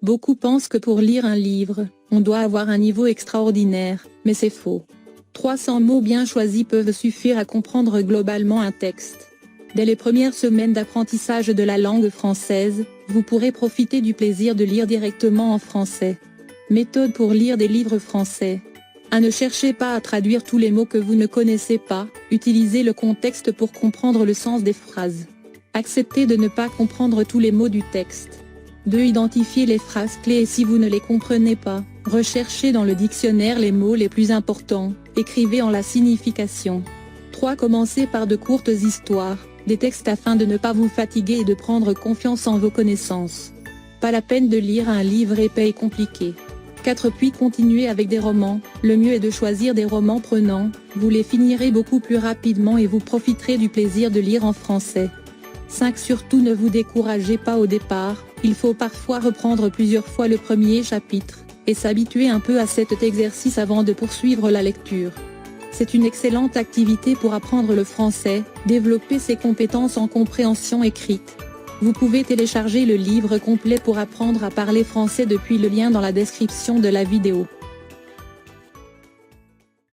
Beaucoup pensent que pour lire un livre, on doit avoir un niveau extraordinaire, mais c'est faux. 300 mots bien choisis peuvent suffire à comprendre globalement un texte. Dès les premières semaines d'apprentissage de la langue française, vous pourrez profiter du plaisir de lire directement en français. Méthode pour lire des livres français. 1. Ne cherchez pas à traduire tous les mots que vous ne connaissez pas, utilisez le contexte pour comprendre le sens des phrases. Acceptez de ne pas comprendre tous les mots du texte. 2. Identifiez les phrases clés et si vous ne les comprenez pas, recherchez dans le dictionnaire les mots les plus importants, écrivez en la signification. 3. Commencez par de courtes histoires, des textes afin de ne pas vous fatiguer et de prendre confiance en vos connaissances. Pas la peine de lire un livre épais et compliqué. 4. Puis continuez avec des romans, le mieux est de choisir des romans prenants, vous les finirez beaucoup plus rapidement et vous profiterez du plaisir de lire en français. 5. Surtout ne vous découragez pas au départ, il faut parfois reprendre plusieurs fois le premier chapitre, et s'habituer un peu à cet exercice avant de poursuivre la lecture. C'est une excellente activité pour apprendre le français, développer ses compétences en compréhension écrite. Vous pouvez télécharger le livre complet pour apprendre à parler français depuis le lien dans la description de la vidéo.